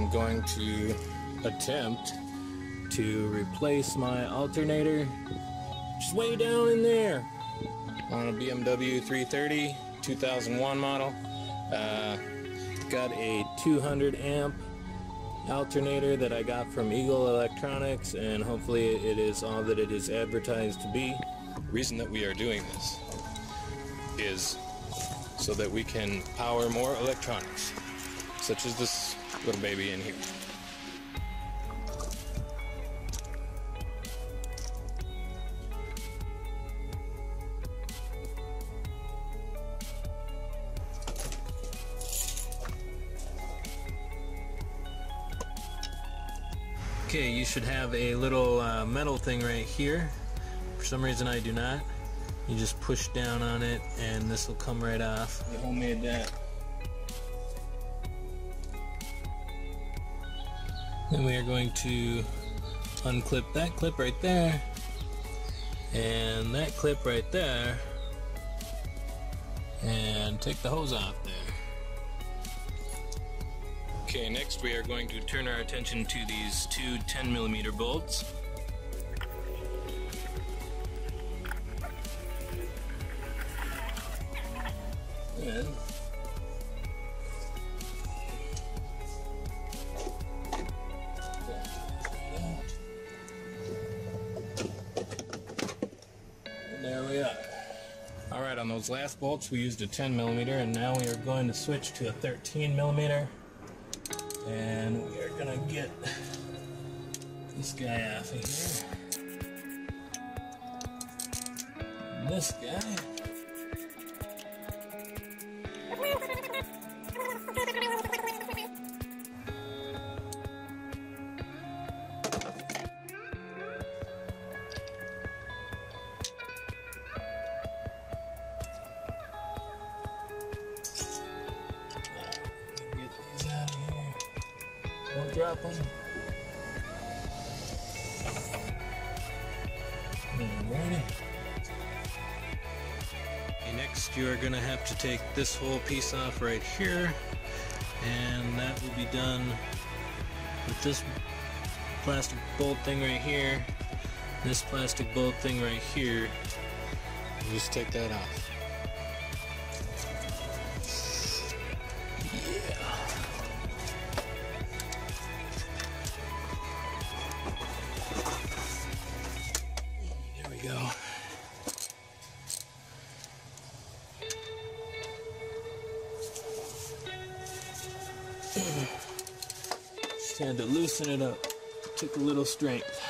I'm going to attempt to replace my alternator, just way down in there, on a BMW 330 2001 model. Got a 200 amp alternator that I got from Eagle Electronics, and hopefully it is all that it is advertised to be. The reason that we are doing this is so that we can power more electronics, such as this little baby in here. Okay, you should have a little metal thing right here. For some reason I do not. You just push down on it and this will come right off. I homemade that. Then we are going to unclip that clip right there and that clip right there and take the hose off there. Okay, next we are going to turn our attention to these two 10mm bolts. And there we are. Alright, on those last bolts we used a 10mm, and now we are going to switch to a 13mm. And we are gonna get this guy off of here. And this guy. Don't drop them. Alrighty. Next, you are going to have to take this whole piece off right here, and that will be done with this plastic bolt thing right here, this plastic bolt thing right here. You just take that off. Go. Just had to loosen it up. Took a little strength.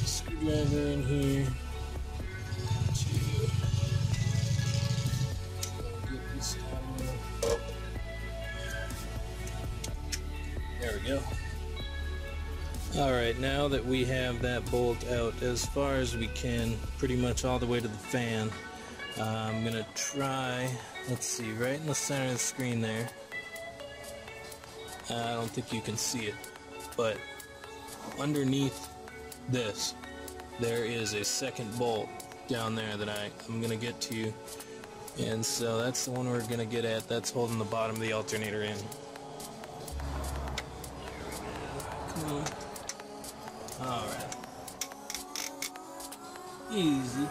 Screwdriver in here to get this out. There we go. Alright, now that we have that bolt out as far as we can, pretty much all the way to the fan, I'm going to try, let's see, right in the center of the screen there. I don't think you can see it, but underneath this, there is a second bolt down there that I'm going to get to, and so that's the one we're going to get at. That's holding the bottom of the alternator in. Come on. Alright. Easy.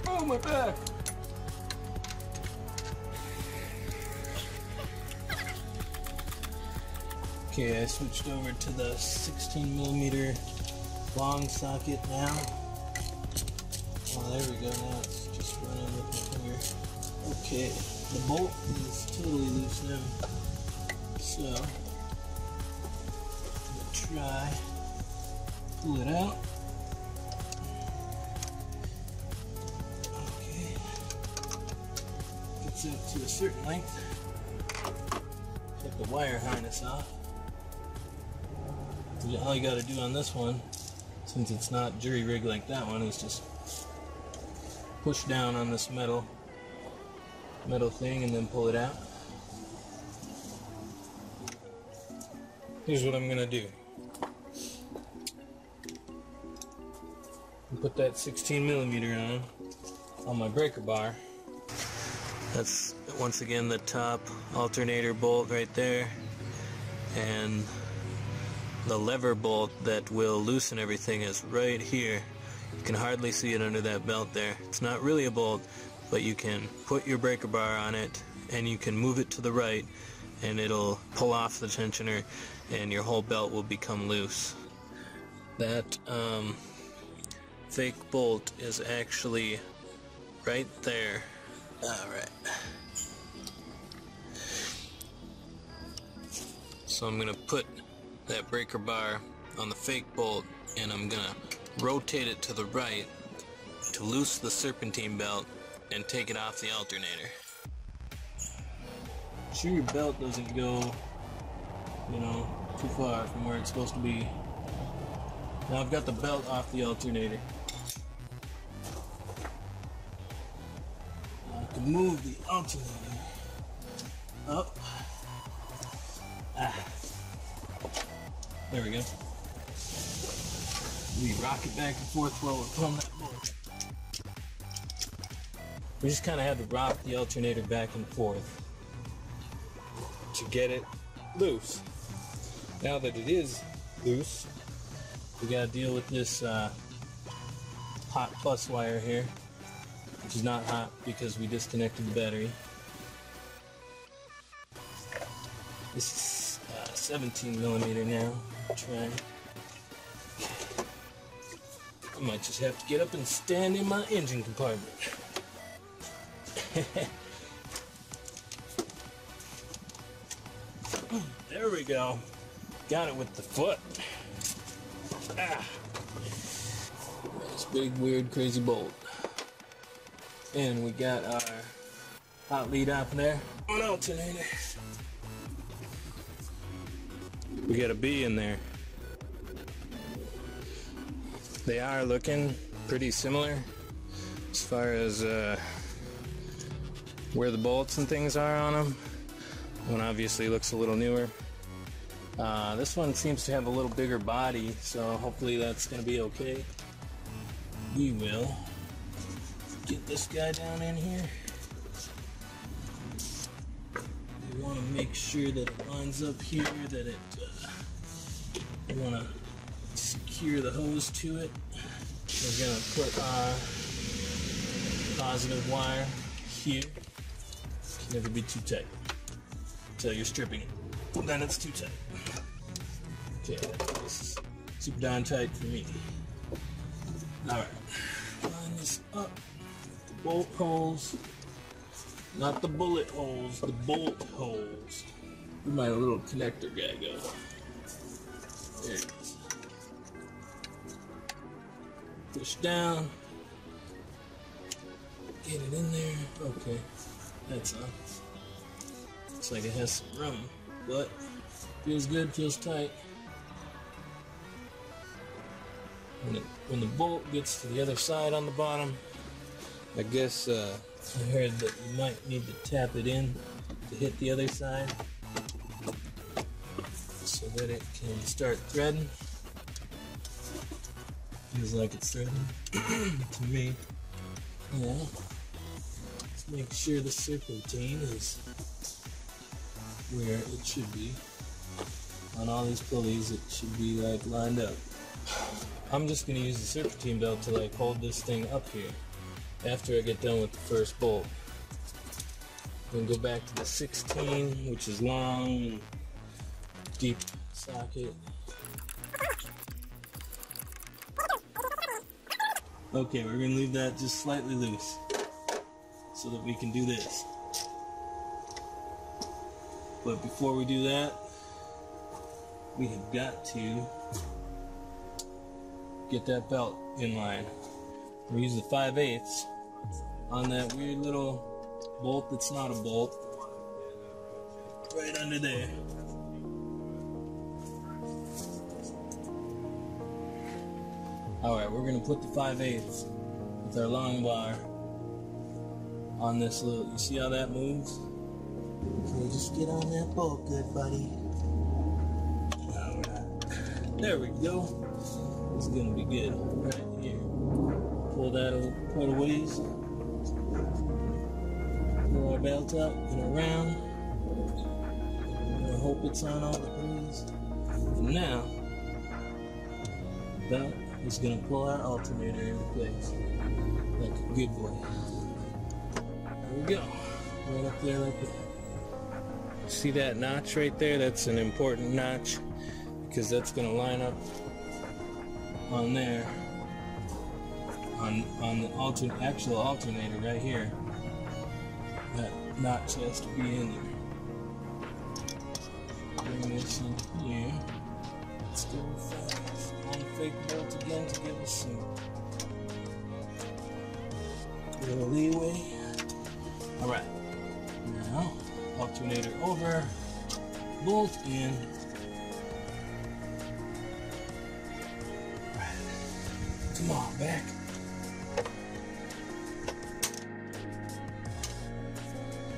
Oh, my back! Okay, I switched over to the 16mm long socket now. Oh, there we go. Now it's just running with my finger. Okay, the bolt is totally loose now. So, I'm gonna try pull it out. Okay, gets up to a certain length. Take the wire harness off. All you got to do on this one, since it's not jury rigged like that one, is just push down on this metal metal thing and then pull it out. Here's what I'm gonna do. Put that 16mm on my breaker bar. That's once again the top alternator bolt right there, and the lever bolt that will loosen everything is right here. You can hardly see it under that belt there. It's not really a bolt, but you can put your breaker bar on it and you can move it to the right and it'll pull off the tensioner and your whole belt will become loose. That fake bolt is actually right there. Alright. So I'm going to put that breaker bar on the fake bolt and I'm going to rotate it to the right to loose the serpentine belt and take it off the alternator. Make sure your belt doesn't go, too far from where it's supposed to be. Now I've got the belt off the alternator. Now I can move the alternator up. There we go. We rock it back and forth while we're pulling that bolt. We just kind of have to rock the alternator back and forth to get it loose. Now that it is loose, we gotta deal with this hot plus wire here, which is not hot because we disconnected the battery. This is 17mm now. Try. I might just have to get up and stand in my engine compartment. There we go. Got it with the foot. This big, weird, crazy bolt. And we got our hot lead off there. On alternator. We got a B in there. They are looking pretty similar as far as where the bolts and things are on them. One obviously looks a little newer. This one seems to have a little bigger body, so hopefully that's going to be okay. We will get this guy down in here. We want to make sure that it lines up here, that it, we want to secure the hose to it. We're going to put our positive wire here. Can never be too tight until you're stripping it. Then it's too tight. Okay, this is super darn tight for me. Alright, line this up. The bolt holes. Not the bullet holes, the bolt holes. Where'd my little connector guy go? There it is. Push down. Get it in there. Okay, that's on. Looks like it has some room, but feels good, feels tight. When the bolt gets to the other side on the bottom, I guess I heard that you might need to tap it in to hit the other side so that it can start threading. Feels like it's threading to me. Yeah. Let's make sure the serpentine is where it should be. On all these pulleys, it should be like lined up. I'm just going to use the serpentine belt to like hold this thing up here after I get done with the first bolt. Then go back to the 16, which is long and deep socket. Okay, we're going to leave that just slightly loose so that we can do this. But before we do that, we have got to get that belt in line. We use the 5/8 on that weird little bolt that's not a bolt. Right under there. Alright, we're going to put the 5/8 with our long bar on this little, you see how that moves? So just get on that bolt, good buddy. Alright. There we go. It's gonna be good. Right here. Pull that a quarter ways. Pull our belt up and around. I hope it's on all the pulleys. And now, belt is gonna pull our alternator into place. Like a good boy. There we go. Right up there like that. See that notch right there? That's an important notch because that's gonna line up on there. On the actual alternator right here. That notch has to be in there. Bring this in here. Let's go fast. On fake bolt again to give us some little leeway. Alright. Now, alternator over, bolt in. Right. Come on, back.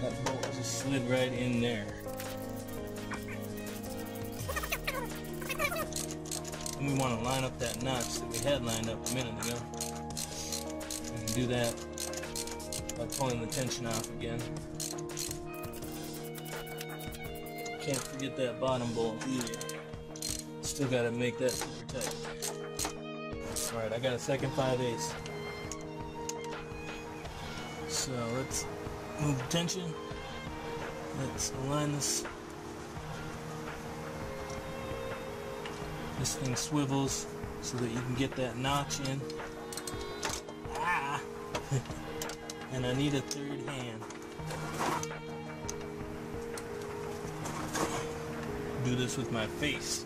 That bolt just slid right in there. And we want to line up that notch that we had lined up a minute ago. We can do that by pulling the tension off again. Can't forget that bottom bolt either. Still got to make that super tight. Alright, I got a second 5/8. So let's move the tension. Let's align this. This thing swivels so that you can get that notch in. Ah! And I need a third hand. Do this with my face.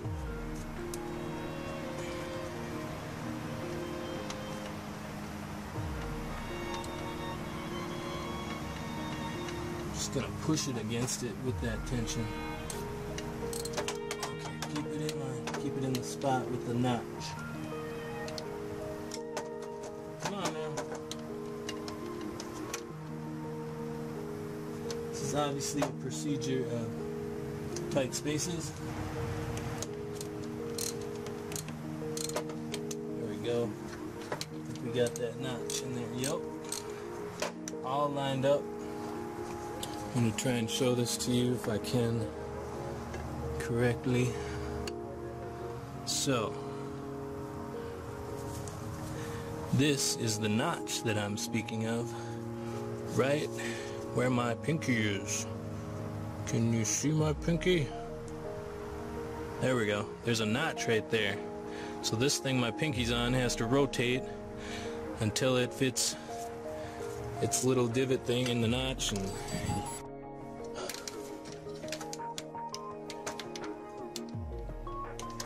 Just gonna push it against it with that tension. Keep it in line. Keep it in the spot with the notch. Come on now. This is obviously a procedure of tight spaces. There we go. I think we got that notch in there. Yep. All lined up. I'm going to try and show this to you if I can correctly. So, this is the notch that I'm speaking of, right where my pinky is. Can you see my pinky? There we go. There's a notch right there. So this thing my pinky's on has to rotate until it fits its little divot thing in the notch. And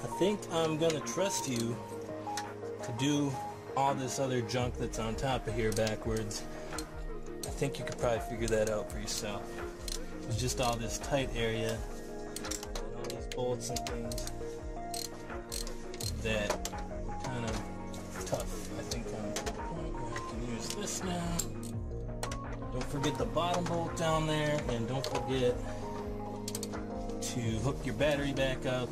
I think I'm gonna trust you to do all this other junk that's on top of here backwards. I think you could probably figure that out for yourself. It's just all this tight area and all these bolts and things that are kind of tough. I think I'm to the point where I can use this now. Don't forget the bottom bolt down there, and don't forget to hook your battery back up.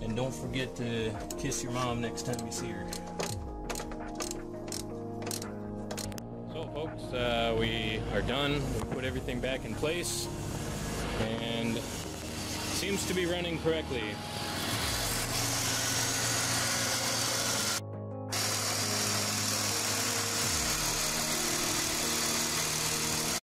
And don't forget to kiss your mom next time you see her. So folks, we are done. We put everything back in place and seems to be running correctly.